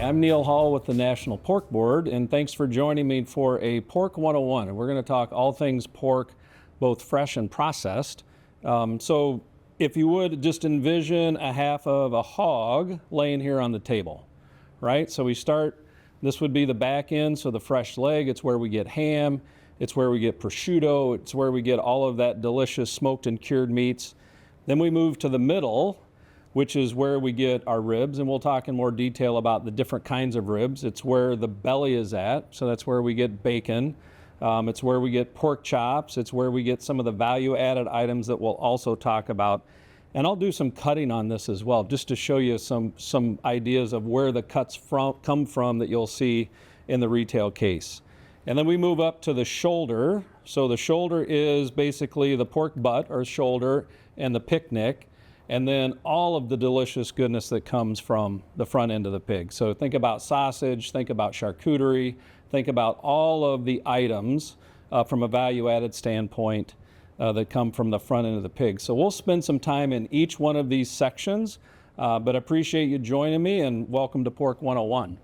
I'm Neal Hull with the National Pork Board, and thanks for joining me for a Pork 101. And we're going to talk all things pork, both fresh and processed. So if you would just envision a half of a hog laying here on the table, right? So we start, this would be the back end, so the fresh leg, it's where we get ham, it's where we get prosciutto, it's where we get all of that delicious smoked and cured meats. Then we move to the middle, which is where we get our ribs, and we'll talk in more detail about the different kinds of ribs. It's where the belly is at, so that's where we get bacon. It's where we get pork chops. It's where we get some of the value-added items that we'll also talk about. And I'll do some cutting on this as well, just to show you some ideas of where the cuts come from that you'll see in the retail case. And then we move up to the shoulder. So the shoulder is basically the pork butt or shoulder and the picnic, and then all of the delicious goodness that comes from the front end of the pig. So think about sausage, think about charcuterie, think about all of the items from a value-added standpoint that come from the front end of the pig. So we'll spend some time in each one of these sections, but appreciate you joining me, and welcome to Pork 101.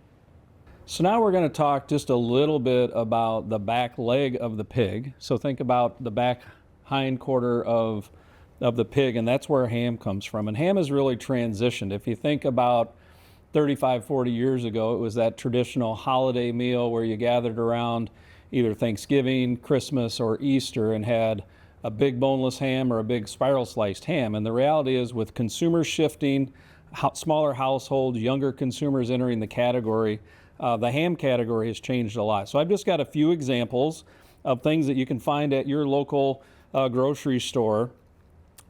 So now we're going to talk just a little bit about the back leg of the pig. So think about the back hind quarter of the pig, and that's where ham comes from. And ham has really transitioned. If you think about 35, 40 years ago, it was that traditional holiday meal where you gathered around either Thanksgiving, Christmas, or Easter and had a big boneless ham or a big spiral sliced ham. And the reality is, with consumers shifting, smaller households, younger consumers entering the category, the ham category has changed a lot. So I've just got a few examples of things that you can find at your local grocery store.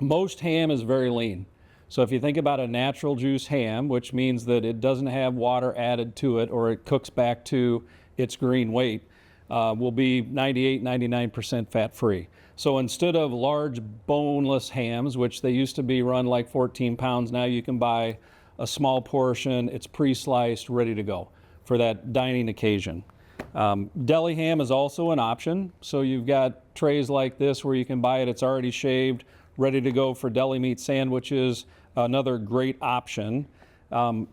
Most ham is very lean. So if you think about a natural juice ham, which means that it doesn't have water added to it or it cooks back to its green weight, will be 98, 99% fat-free. So instead of large boneless hams, which they used to be run like 14 pounds, now you can buy a small portion. It's pre-sliced, ready to go for that dining occasion. Deli ham is also an option. So you've got trays like this where you can buy it. It's already shaved, ready to go for deli meat sandwiches, another great option.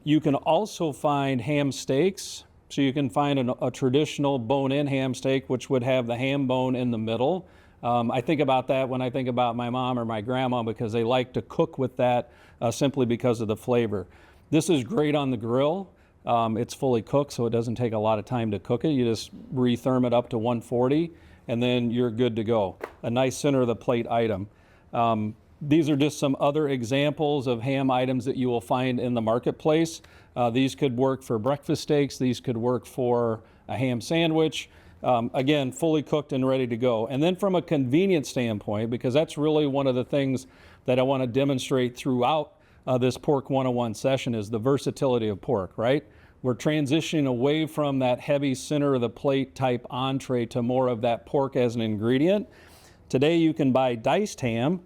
You can also find ham steaks. So you can find a traditional bone-in ham steak, which would have the ham bone in the middle. I think about that when I think about my mom or my grandma, because they like to cook with that simply because of the flavor. This is great on the grill. It's fully cooked, so it doesn't take a lot of time to cook it. You just retherm it up to 140, and then you're good to go. A nice center of the plate item. These are just some other examples of ham items that you will find in the marketplace. These could work for breakfast steaks. These could work for a ham sandwich. Again, fully cooked and ready to go. And then from a convenience standpoint, because that's really one of the things that I want to demonstrate throughout this Pork 101 session, is the versatility of pork, right? We're transitioning away from that heavy center of the plate type entree to more of that pork as an ingredient. Today you can buy diced ham.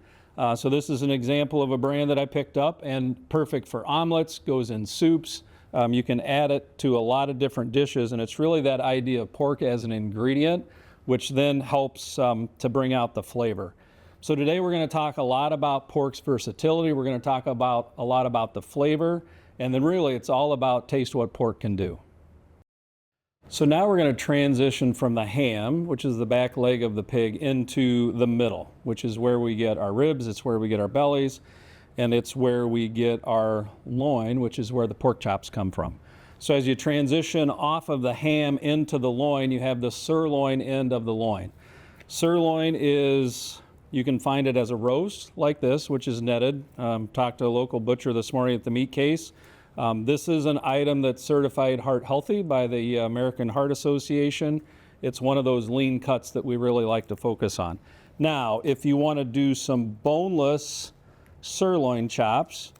So this is an example of a brand that I picked up, and perfect for omelets, goes in soups. You can add it to a lot of different dishes, and it's really that idea of pork as an ingredient, which then helps to bring out the flavor. So today we're going to talk a lot about pork's versatility. We're going to talk about a lot about the flavor, and then really it's all about taste what pork can do. So now we're going to transition from the ham, which is the back leg of the pig, into the middle, which is where we get our ribs, it's where we get our bellies, and it's where we get our loin, which is where the pork chops come from. So as you transition off of the ham into the loin, you have the sirloin end of the loin. Sirloin is, you can find it as a roast like this, which is netted. Talked to a local butcher this morning at the meat case. This is an item that's certified heart healthy by the American Heart Association. It's one of those lean cuts that we really like to focus on. Now, if you want to do some boneless sirloin chops,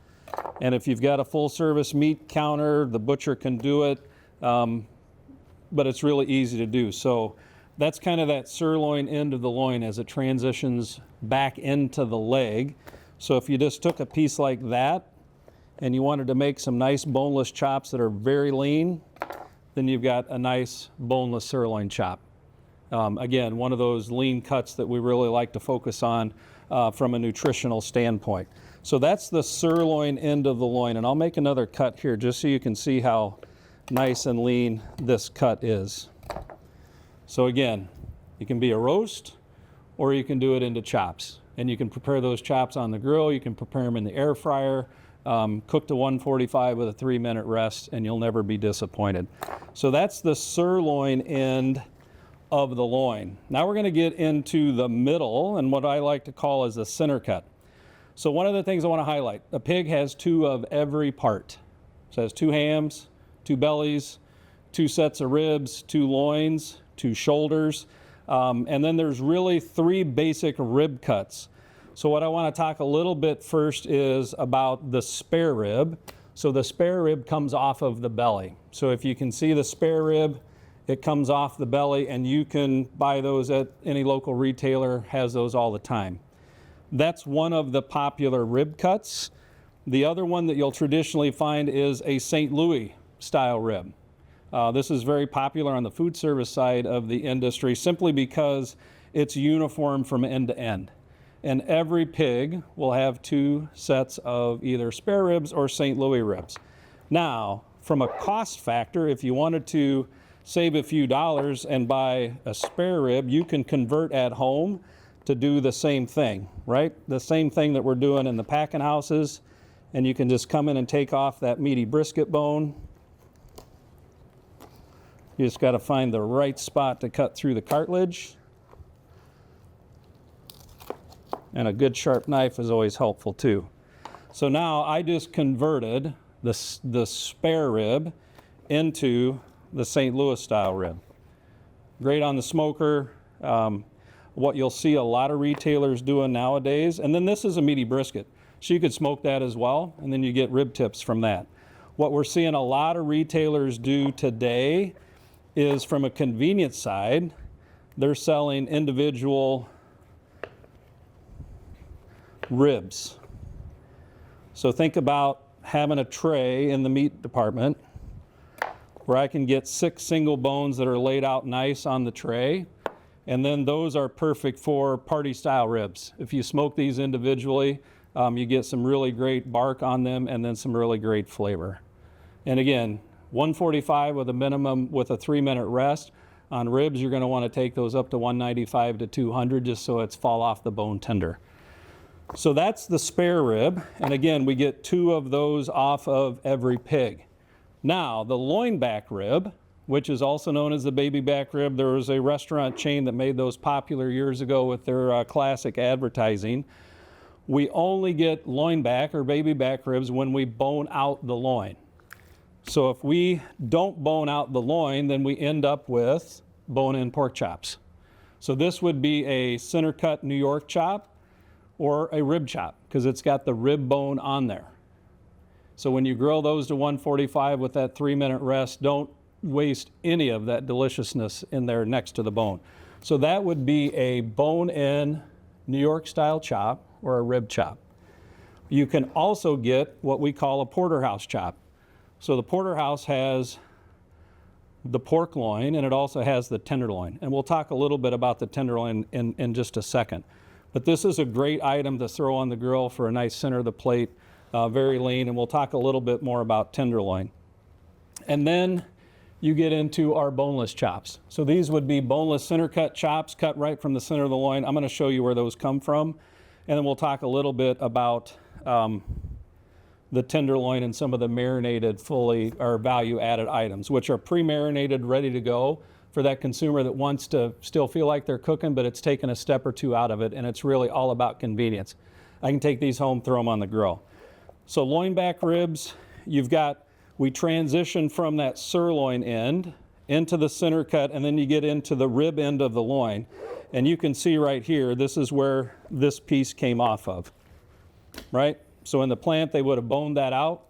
and if you've got a full service meat counter, the butcher can do it, but it's really easy to do. So that's kind of that sirloin end of the loin as it transitions back into the leg. So if you just took a piece like that, and you wanted to make some nice boneless chops that are very lean, then you've got a nice boneless sirloin chop. Again, one of those lean cuts that we really like to focus on from a nutritional standpoint. So that's the sirloin end of the loin, and I'll make another cut here just so you can see how nice and lean this cut is. So again, it can be a roast or you can do it into chops. And you can prepare those chops on the grill, you can prepare them in the air fryer, cook to 145 with a 3-minute rest, and you'll never be disappointed. So that's the sirloin end of the loin. Now we're going to get into the middle and what I like to call is the center cut. So one of the things I want to highlight, a pig has 2 of every part. So it has 2 hams, 2 bellies, 2 sets of ribs, 2 loins, 2 shoulders, and then there's really 3 basic rib cuts. So what I want to talk a little bit first is about the spare rib. So the spare rib comes off of the belly. So if you can see the spare rib, it comes off the belly, and you can buy those at any local retailer, has those all the time. That's one of the popular rib cuts. The other one that you'll traditionally find is a St. Louis style rib. This is very popular on the food service side of the industry simply because it's uniform from end to end. And every pig will have 2 sets of either spare ribs or St. Louis ribs. Now, from a cost factor, if you wanted to save a few dollars and buy a spare rib, you can convert at home to do the same thing, right? The same thing that we're doing in the packing houses. And you can just come in and take off that meaty brisket bone. You just got to find the right spot to cut through the cartilage. And a good sharp knife is always helpful too. So now I just converted the spare rib into the St. Louis style rib. Great on the smoker. What you'll see a lot of retailers doing nowadays, and then this is a meaty brisket. So you could smoke that as well, and then you get rib tips from that. What we're seeing a lot of retailers do today is from a convenience side, they're selling individual ribs. So think about having a tray in the meat department where I can get 6 single bones that are laid out nice on the tray, and then those are perfect for party style ribs. If you smoke these individually, you get some really great bark on them and then some really great flavor. And again, 145 with a minimum with a 3-minute rest. On ribs, you're going to want to take those up to 195 to 200 just so it's fall off the bone tender. So that's the spare rib, and again, we get 2 of those off of every pig. Now, the loin back rib, which is also known as the baby back rib, there was a restaurant chain that made those popular years ago with their classic advertising. We only get loin back or baby back ribs when we bone out the loin. So if we don't bone out the loin, then we end up with bone-in pork chops. So this would be a center cut New York chop or a rib chop because it's got the rib bone on there. So when you grill those to 145 with that 3-minute rest, don't waste any of that deliciousness in there next to the bone. So that would be a bone-in New York style chop or a rib chop. You can also get what we call a porterhouse chop. So the porterhouse has the pork loin and it also has the tenderloin. And we'll talk a little bit about the tenderloin in just a second. But this is a great item to throw on the grill for a nice center of the plate, very lean, and we'll talk a little bit more about tenderloin. And then you get into our boneless chops. So these would be boneless center cut chops cut right from the center of the loin. I'm going to show you where those come from, and then we'll talk a little bit about the tenderloin and some of the marinated fully or value added items, which are pre-marinated, ready to go for that consumer that wants to still feel like they're cooking, but it's taken a step or 2 out of it, and it's really all about convenience. I can take these home, throw them on the grill. So loin back ribs, we transition from that sirloin end into the center cut, and then you get into the rib end of the loin. And you can see right here, this is where this piece came off of, right? So in the plant, they would have boned that out,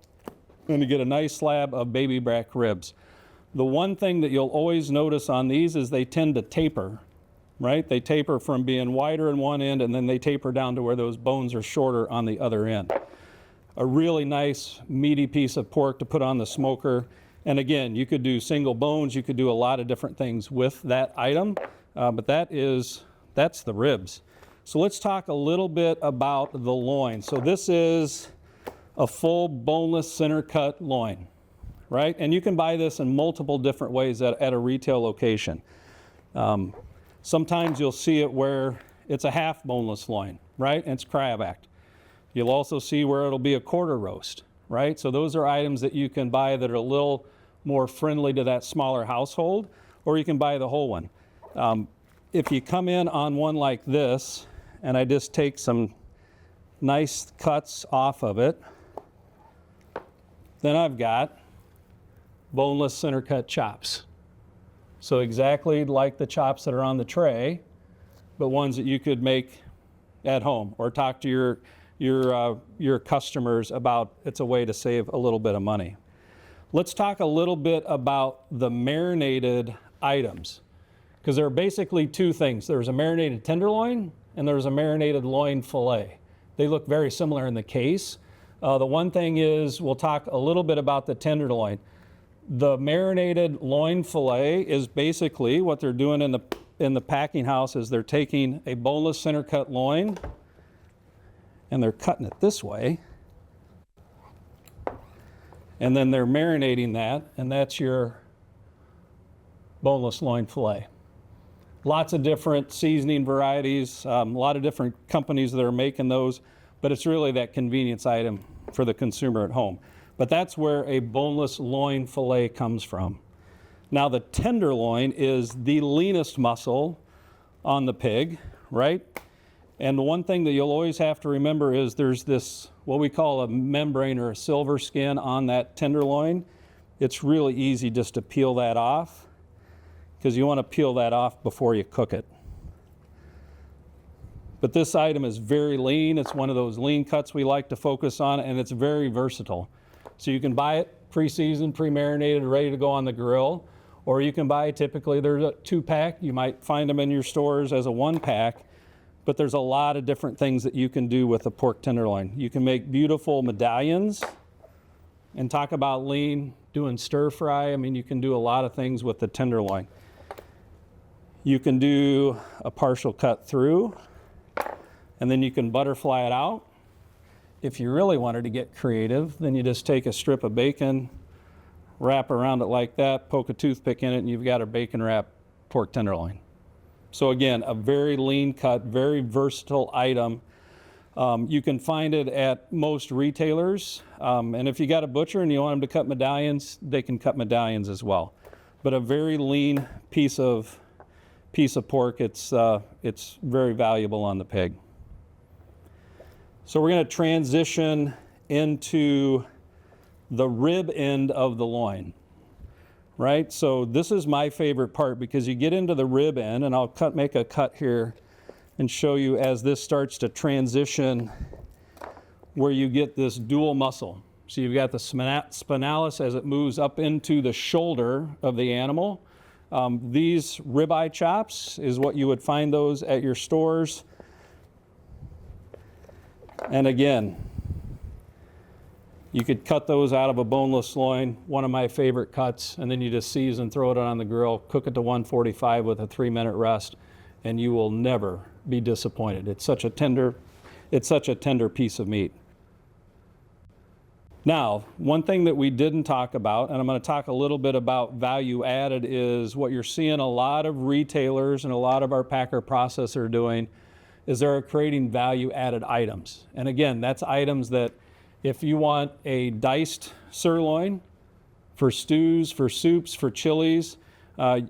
and you get a nice slab of baby back ribs. The one thing that you'll always notice on these is they tend to taper, right? They taper from being wider in one end, and then they taper down to where those bones are shorter on the other end. A really nice meaty piece of pork to put on the smoker. And again, you could do single bones, you could do a lot of different things with that item, but that's the ribs. So let's talk a little bit about the loin. So this is a full boneless center cut loin, right? And you can buy this in multiple different ways at a retail location. Sometimes you'll see it where it's a half boneless loin, right? And it's cryovac. You'll also see where it'll be a quarter roast, right? So those are items that you can buy that are a little more friendly to that smaller household, or you can buy the whole one. If you come in on one like this, and I just take some nice cuts off of it, then I've got boneless center cut chops. So exactly like the chops that are on the tray, but ones that you could make at home or talk to your customers about. It's a way to save a little bit of money. Let's talk a little bit about the marinated items, because there are basically two things. There's a marinated tenderloin and there's a marinated loin fillet. They look very similar in the case. The one thing is, we'll talk a little bit about the tenderloin. The marinated loin fillet is basically what they're doing in the packing house is they're taking a boneless center cut loin and they're cutting it this way. And then they're marinating that, and that's your boneless loin fillet. Lots of different seasoning varieties, a lot of different companies that are making those, but it's really that convenience item for the consumer at home. But that's where a boneless loin fillet comes from. Now the tenderloin is the leanest muscle on the pig, right? And the one thing that you'll always have to remember is there's this, what we call a membrane or a silver skin on that tenderloin. It's really easy just to peel that off, because you want to peel that off before you cook it. But this item is very lean. It's one of those lean cuts we like to focus on, and it's very versatile. So you can buy it pre-seasoned, pre-marinated, ready to go on the grill, or you can buy, typically there's a 2-pack. You might find them in your stores as a 1-pack, but there's a lot of different things that you can do with a pork tenderloin. You can make beautiful medallions, and talk about lean, doing stir fry. I mean, you can do a lot of things with the tenderloin. You can do a partial cut through, and then you can butterfly it out. If you really wanted to get creative, then you just take a strip of bacon, wrap around it like that, poke a toothpick in it, and you've got a bacon wrapped pork tenderloin. So again, a very lean cut, very versatile item. You can find it at most retailers, and if you got a butcher and you want them to cut medallions, they can cut medallions as well. But a very lean piece of pork, it's very valuable on the pig. So we're going to transition into the rib end of the loin, right? So this is my favorite part, because you get into the rib end, and I'll make a cut here and show you as this starts to transition where you get this dual muscle. So you've got the spinalis as it moves up into the shoulder of the animal. These ribeye chops is what you would find those at your stores. And again, you could cut those out of a boneless loin, one of my favorite cuts, and then you just season, throw it on the grill, cook it to 145 with a 3-minute rest, and you will never be disappointed. It's such a tender piece of meat. Now, one thing that we didn't talk about, and I'm going to talk a little bit about value added, is what you're seeing a lot of retailers and a lot of our packer processors are doing is they're creating value added items. And again, that's items that if you want a diced sirloin for stews, for soups, for chilies,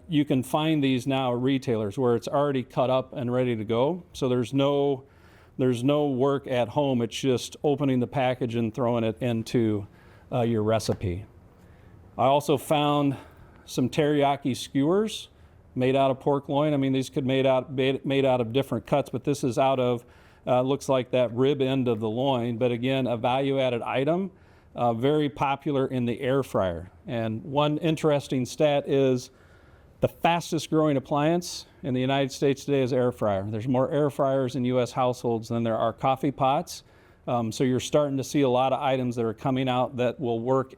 you can find these now at retailers where it's already cut up and ready to go. So there's no work at home. It's just opening the package and throwing it into your recipe. I also found some teriyaki skewers made out of pork loin. I mean, these could made out of different cuts, but this is out of looks like that rib end of the loin. But again, a value-added item, very popular in the air fryer. And one interesting stat is the fastest growing appliance in the United States today is air fryer. There's more air fryers in U.S. households than there are coffee pots. So you're starting to see a lot of items that are coming out that will work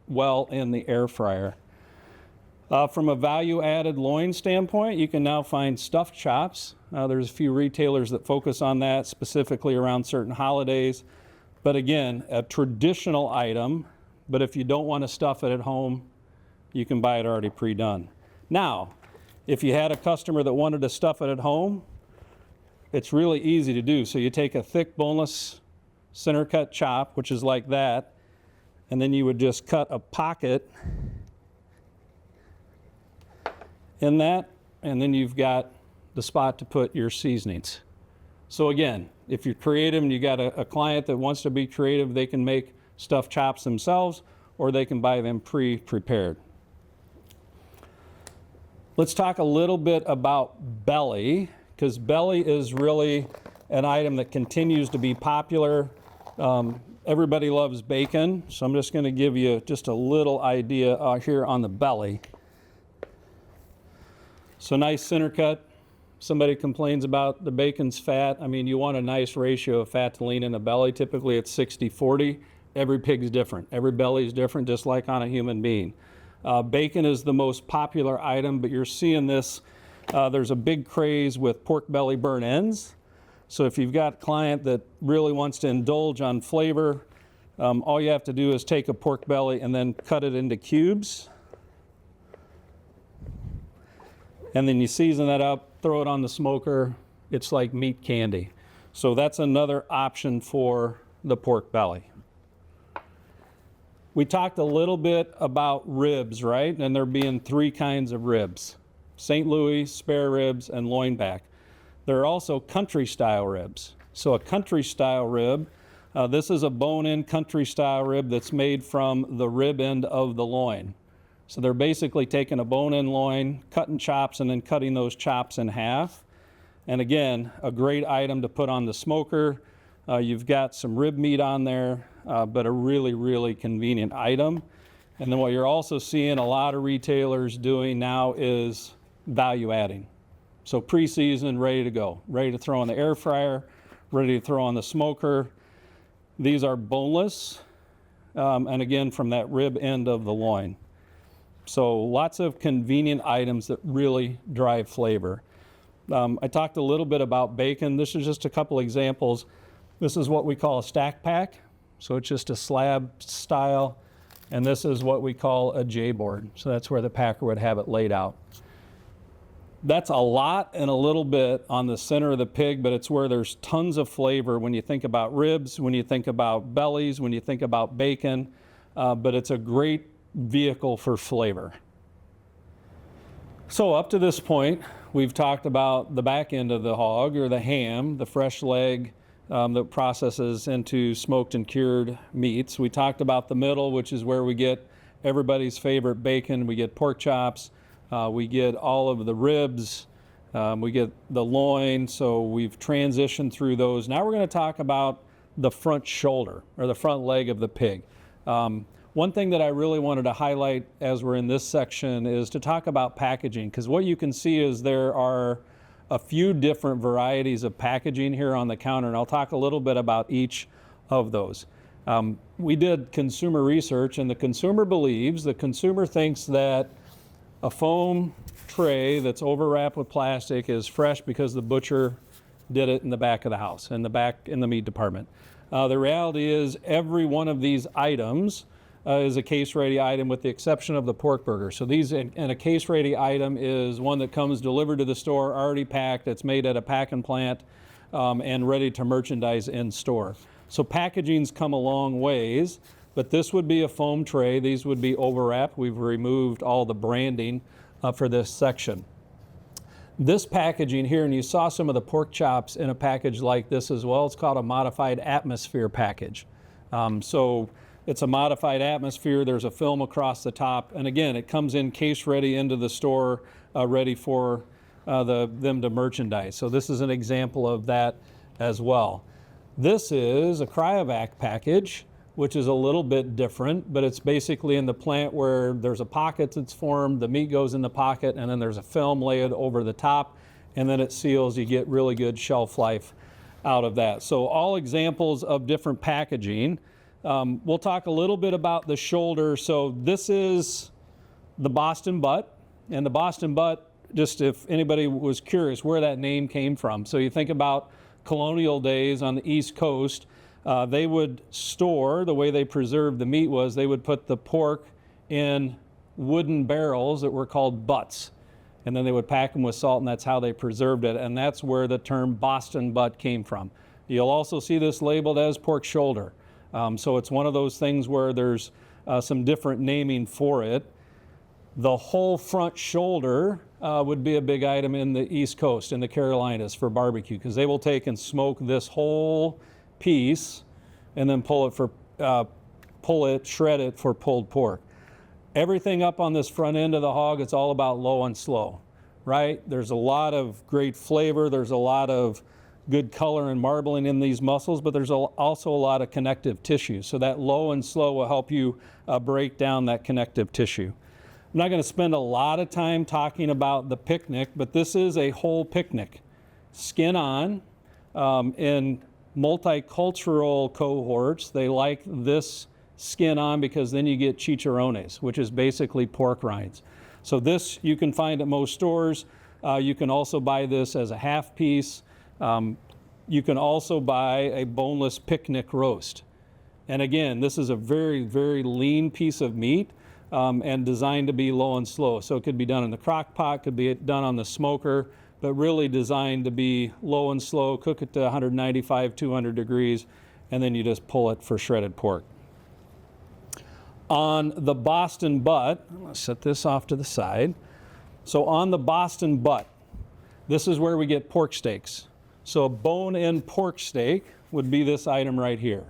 well in the air fryer. From a value-added loin standpoint, you can now find stuffed chops. There's a few retailers that focus on that specifically around certain holidays. But again, a traditional item but if you don't want to stuff it at home, you can buy it already pre-done. Now, if you had a customer that wanted to stuff it at home, it's really easy to do. So you take a thick boneless center cut chop, which is like that, and then you would just cut a pocket in that, and then you've got the spot to put your seasonings. So again, if you're creative and you got a client that wants to be creative, they can make stuffed chops themselves, or they can buy them pre-prepared. Let's talk a little bit about belly, because belly is really an item that continues to be popular. Everybody loves bacon, so I'm just going to give you just a little idea here on the belly. So nice center cut. Somebody complains about the bacon's fat. I mean, you want a nice ratio of fat to lean in the belly. Typically it's 60-40. Every pig's different. Every belly is different, just like on a human being. Bacon is the most popular item, but you're seeing this. There's a big craze with pork belly burn ends. So if you've got a client that really wants to indulge on flavor, all you have to do is take a pork belly and then cut it into cubes. And then you season that up, throw it on the smoker. It's like meat candy. So that's another option for the pork belly. We talked a little bit about ribs, right? And there being 3 kinds of ribs: St. Louis, spare ribs, and loin back. There are also country style ribs. So a country style rib, this is a bone-in country style rib that's made from the rib end of the loin. So they're basically taking a bone-in loin, cutting chops, and then cutting those chops in half. And again, a great item to put on the smoker. You've got some rib meat on there, but a really, really convenient item. And then what you're also seeing a lot of retailers doing now is value adding. So pre-seasoned, ready to go, ready to throw in the air fryer, ready to throw on the smoker. These are boneless, and again, from that rib end of the loin. So lots of convenient items that really drive flavor. I talked a little bit about bacon. This is just a couple examples. This is what we call a stack pack. So it's just a slab style. And this is what we call a J-board. So that's where the packer would have it laid out. That's a lot and a little bit on the center of the pig, but it's where there's tons of flavor when you think about ribs, when you think about bellies, when you think about bacon. But it's a great vehicle for flavor. So up to this point, we've talked about the back end of the hog, or the ham, the fresh leg that processes into smoked and cured meats. We talked about the middle, which is where we get everybody's favorite bacon. We get pork chops, we get all of the ribs, we get the loin. So we've transitioned through those. Now we're going to talk about the front shoulder, or the front leg of the pig. One thing that I really wanted to highlight as we're in this section is to talk about packaging, because what you can see is there are a few different varieties of packaging here on the counter, and I'll talk a little bit about each of those. We did consumer research, and the consumer thinks that a foam tray that's overwrapped with plastic is fresh because the butcher did it in the back of the house, in the meat department. The reality is every one of these items is a case-ready item, with the exception of the pork burger. So and a case-ready item is one that comes delivered to the store, already packed. It's made at a packing plant and ready to merchandise in store. So packaging's come a long ways, but this would be a foam tray. These would be overwrapped. We've removed all the branding for this section. This packaging here, and you saw some of the pork chops in a package like this as well. It's called a modified atmosphere package. So it's a modified atmosphere. There's a film across the top, and again, it comes in case ready into the store, ready for them to merchandise. So this is an example of that as well. This is a cryovac package, which is a little bit different, but it's basically in the plant where there's a pocket that's formed, the meat goes in the pocket, and then there's a film laid over the top, and then it seals. You get really good shelf life out of that. So all examples of different packaging. We'll talk a little bit about the shoulder. So this is the Boston butt, and the Boston butt, just if anybody was curious where that name came from. So you think about colonial days on the East Coast, they would store, the way they preserved the meat was they would put the pork in wooden barrels that were called butts. And then they would pack them with salt, and that's how they preserved it. And that's where the term Boston butt came from. You'll also see this labeled as pork shoulder. So it's one of those things where there's some different naming for it. The whole front shoulder would be a big item in the East Coast, in the Carolinas, for barbecue, because they will take and smoke this whole piece and then shred it for pulled pork. Everything up on this front end of the hog, it's all about low and slow, right? There's a lot of great flavor. There's a lot of good color and marbling in these muscles, but there's also a lot of connective tissue. So that low and slow will help you break down that connective tissue. I'm not going to spend a lot of time talking about the picnic, but this is a whole picnic. Skin on. In multicultural cohorts, they like this skin on because then you get chicharrones, which is basically pork rinds. So this you can find at most stores. You can also buy this as a half piece. You can also buy a boneless picnic roast. And again, this is a very, very lean piece of meat and designed to be low and slow. So it could be done in the crock pot, could be done on the smoker, but really designed to be low and slow. Cook it to 195, 200 degrees, and then you just pull it for shredded pork. On the Boston butt, I'm going to set this off to the side. So on the Boston butt, this is where we get pork steaks. So a bone-in pork steak would be this item right here.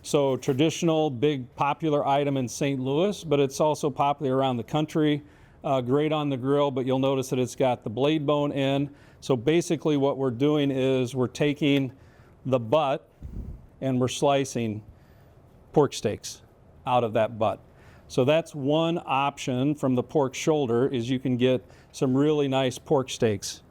So traditional, big, popular item in St. Louis, but it's also popular around the country. Great on the grill, but you'll notice that it's got the blade bone in. So basically what we're doing is we're taking the butt and we're slicing pork steaks out of that butt. So that's one option from the pork shoulder, is you can get some really nice pork steaks.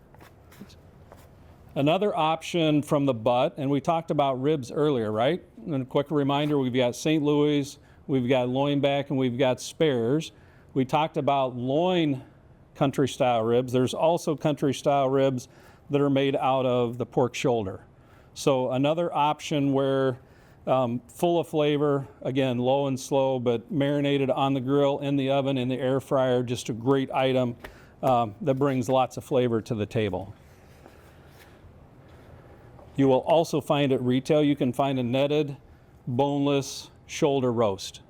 Another option from the butt, and we talked about ribs earlier, right? And a quick reminder, we've got St. Louis, we've got loin back, and we've got spares. We talked about loin country style ribs. There's also country style ribs that are made out of the pork shoulder. So another option where full of flavor, again, low and slow, but marinated on the grill, in the oven, in the air fryer, just a great item that brings lots of flavor to the table. You will also find at retail, you can find a netted, boneless shoulder roast,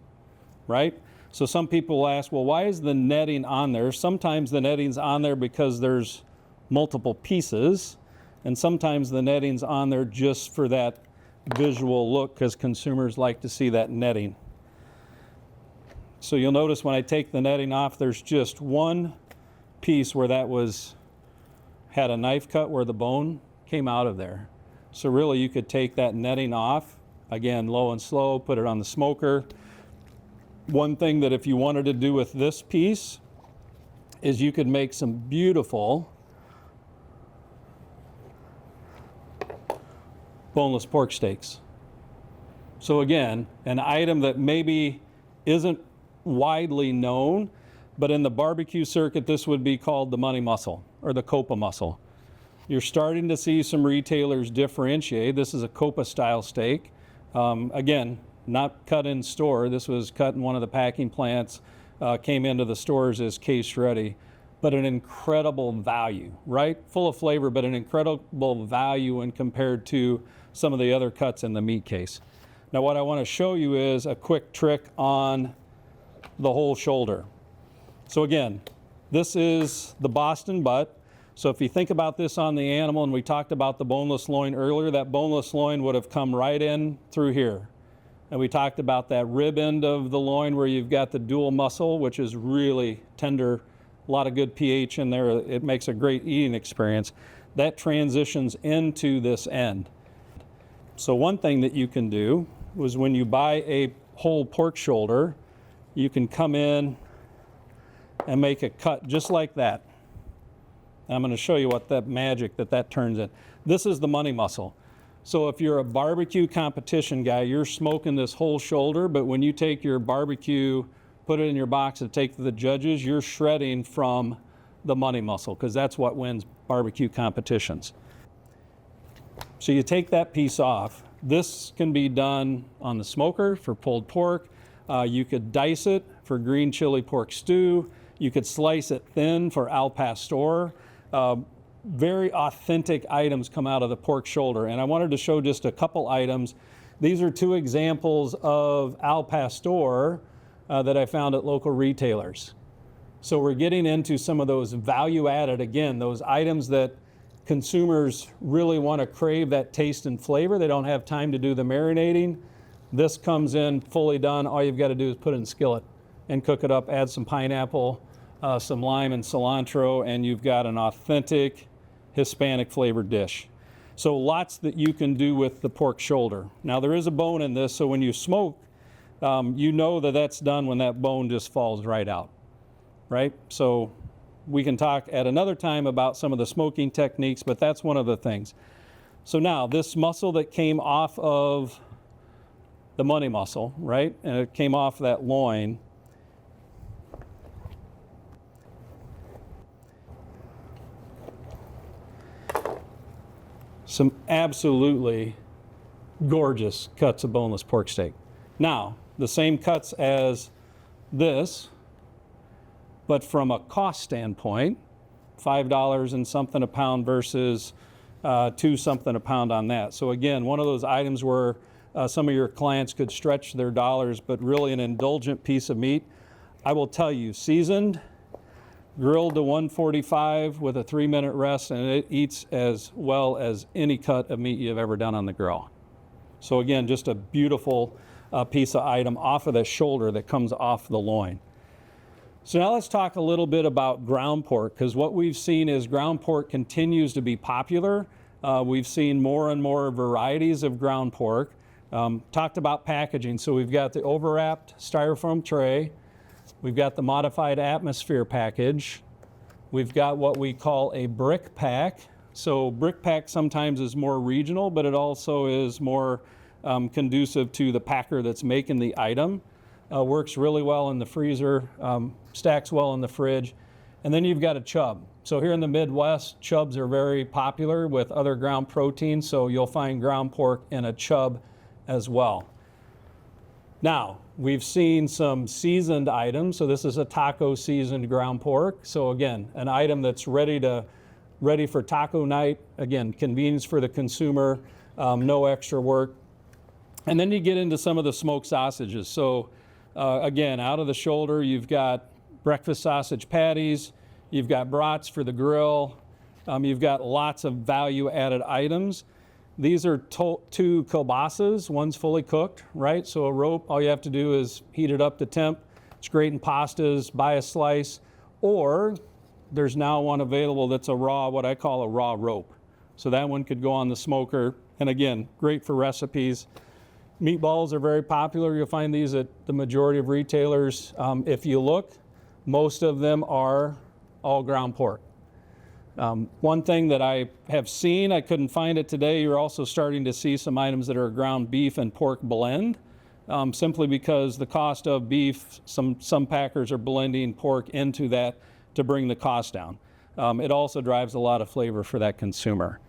right? So some people will ask, well, why is the netting on there? Sometimes the netting's on there because there's multiple pieces, and sometimes the netting's on there just for that visual look, because consumers like to see that netting. So you'll notice when I take the netting off, there's just one piece where that had a knife cut where the bone came out of there. So really you could take that netting off, again, low and slow, put it on the smoker. One thing that if you wanted to do with this piece is you could make some beautiful boneless pork steaks. So again, an item that maybe isn't widely known, but in the barbecue circuit, this would be called the money muscle or the Copa muscle. You're starting to see some retailers differentiate. This is a Copa style steak. Again, not cut in store. This was cut in one of the packing plants, came into the stores as case ready, but an incredible value, right? Full of flavor, but an incredible value when compared to some of the other cuts in the meat case. Now what I want to show you is a quick trick on the whole shoulder. So again, this is the Boston butt. So if you think about this on the animal, and we talked about the boneless loin earlier, that boneless loin would have come right in through here. And we talked about that rib end of the loin where you've got the dual muscle, which is really tender, a lot of good pH in there. It makes a great eating experience. That transitions into this end. So one thing that you can do was when you buy a whole pork shoulder, you can come in and make a cut just like that. I'm going to show you what that magic that turns in. This is the money muscle. So if you're a barbecue competition guy, you're smoking this whole shoulder, but when you take your barbecue, put it in your box and take to the judges, you're shredding from the money muscle, because that's what wins barbecue competitions. So you take that piece off, This can be done on the smoker for pulled pork. You could dice it for green chili pork stew. You could slice it thin for al pastor. Very authentic items come out of the pork shoulder. And I wanted to show just a couple items. These are two examples of al pastor that I found at local retailers. So we're getting into some of those value added, again, those items that consumers really want to crave that taste and flavor. They don't have time to do the marinating. This comes in fully done. All you've got to do is put it in a skillet and cook it up, add some pineapple, some lime and cilantro, and you've got an authentic Hispanic flavored dish. So lots that you can do with the pork shoulder. Now there is a bone in this, so when you smoke, you know that that's done when that bone just falls right out, right? So we can talk at another time about some of the smoking techniques, but that's one of the things. So now this muscle that came off of the money muscle, right? And it came off that loin. Some absolutely gorgeous cuts of boneless pork steak. Now, the same cuts as this, but from a cost standpoint, $5 and something a pound versus $2 something a pound on that. So again, one of those items where some of your clients could stretch their dollars, but really an indulgent piece of meat. I will tell you, seasoned, grilled to 145 with a 3-minute rest, and it eats as well as any cut of meat you've ever done on the grill. So again, just a beautiful piece of item off of the shoulder that comes off the loin. So now let's talk a little bit about ground pork, because what we've seen is ground pork continues to be popular. We've seen more and more varieties of ground pork. Talked about packaging, so we've got the overwrapped styrofoam tray. We've got the modified atmosphere package. We've got what we call a brick pack. So brick pack sometimes is more regional, but it also is more conducive to the packer that's making the item. Works really well in the freezer, stacks well in the fridge. And then you've got a chub. So here in the Midwest, chubs are very popular with other ground proteins, so you'll find ground pork in a chub as well. Now, we've seen some seasoned items. So this is a taco seasoned ground pork. So again, an item that's ready for taco night. Again, convenience for the consumer, no extra work. And then you get into some of the smoked sausages. So again, out of the shoulder, you've got breakfast sausage patties, you've got brats for the grill, you've got lots of value added items. These are two kielbasa's, one's fully cooked, right? So a rope, all you have to do is heat it up to temp. It's great in pastas, buy a slice, or there's now one available that's a raw, what I call a raw rope. So that one could go on the smoker, and again, great for recipes. Meatballs are very popular. You'll find these at the majority of retailers. If you look, most of them are all ground pork. One thing that I have seen, I couldn't find it today, you're also starting to see some items that are ground beef and pork blend, simply because the cost of beef, some packers are blending pork into that to bring the cost down. It also drives a lot of flavor for that consumer.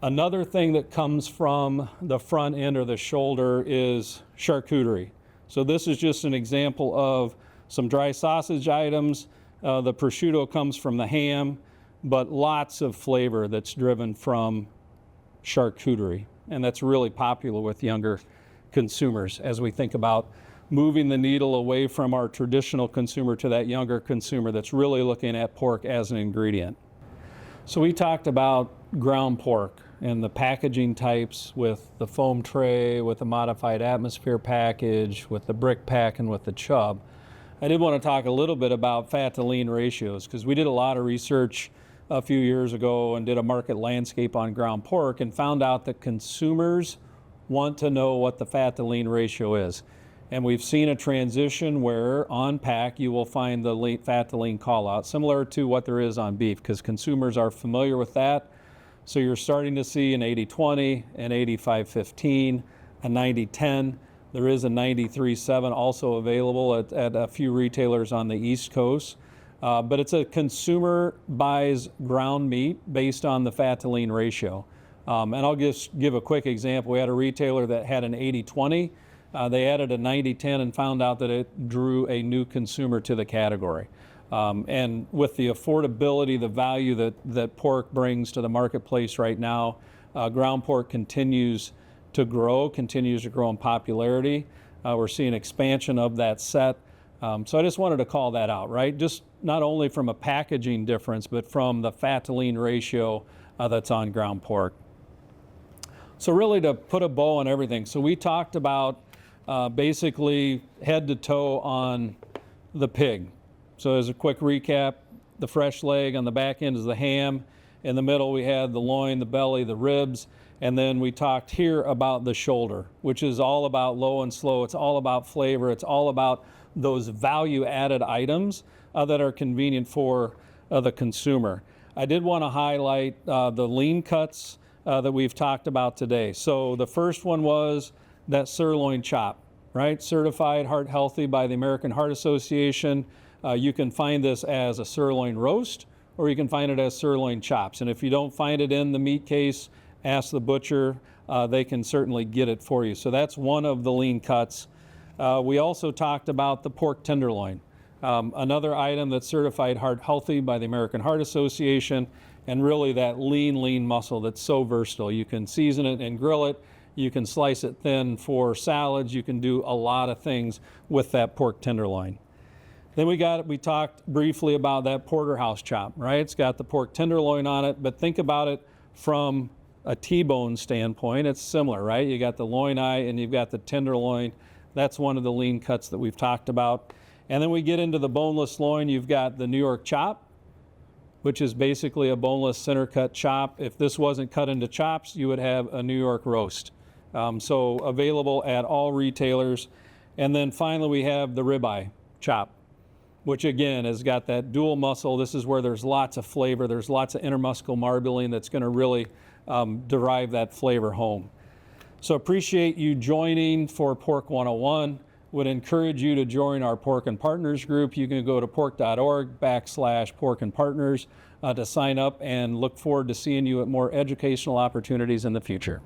Another thing that comes from the front end or the shoulder is charcuterie. So this is just an example of some dry sausage items. The prosciutto comes from the ham, but lots of flavor that's driven from charcuterie. And that's really popular with younger consumers as we think about moving the needle away from our traditional consumer to that younger consumer that's really looking at pork as an ingredient. So we talked about ground pork and the packaging types with the foam tray, with the modified atmosphere package, with the brick pack, and with the chub. I did want to talk a little bit about fat to lean ratios, because we did a lot of research a few years ago and did a market landscape on ground pork and found out that consumers want to know what the fat to lean ratio is. And we've seen a transition where on pack you will find the fat to lean call out, similar to what there is on beef, because consumers are familiar with that. So you're starting to see an 80-20, an 85-15, a 90-10. There is a 93-7 also available at a few retailers on the East Coast. But it's a consumer buys ground meat based on the fat to lean ratio. And I'll just give a quick example. We had a retailer that had an 80-20. They added a 90-10 and found out that it drew a new consumer to the category. And with the affordability, the value that pork brings to the marketplace right now, ground pork continues to grow in popularity. We're seeing expansion of that set. So I just wanted to call that out, right? Just not only from a packaging difference, but from the fat to lean ratio that's on ground pork. So really to put a bow on everything, so we talked about basically head to toe on the pig. So as a quick recap, the fresh leg on the back end is the ham. In the middle we had the loin, the belly, the ribs, and then we talked here about the shoulder, which is all about low and slow. It's all about flavor. It's all about those value-added items that are convenient for the consumer. I did want to highlight the lean cuts that we've talked about today. So the first one was that sirloin chop, right? Certified heart healthy by the American Heart Association. You can find this as a sirloin roast, or you can find it as sirloin chops. And if you don't find it in the meat case, ask the butcher. They can certainly get it for you. So that's one of the lean cuts. We also talked about the pork tenderloin, another item that's certified heart healthy by the American Heart Association, and really that lean muscle that's so versatile. You can season it and grill it. You can slice it thin for salads. You can do a lot of things with that pork tenderloin. Then we talked briefly about that porterhouse chop, right? It's got the pork tenderloin on it, but think about it from a T-bone standpoint. It's similar, right? You got the loin eye and you've got the tenderloin. That's one of the lean cuts that we've talked about. And then we get into the boneless loin. You've got the New York chop, which is basically a boneless center cut chop. If this wasn't cut into chops, you would have a New York roast. So available at all retailers. And then finally we have the ribeye chop, which again has got that dual muscle. This is where there's lots of flavor. There's lots of intermuscular marbling that's going to really derive that flavor home. So appreciate you joining for Pork 101. Would encourage you to join our Pork and Partners group. You can go to pork.org/Pork and Partners to sign up, and look forward to seeing you at more educational opportunities in the future.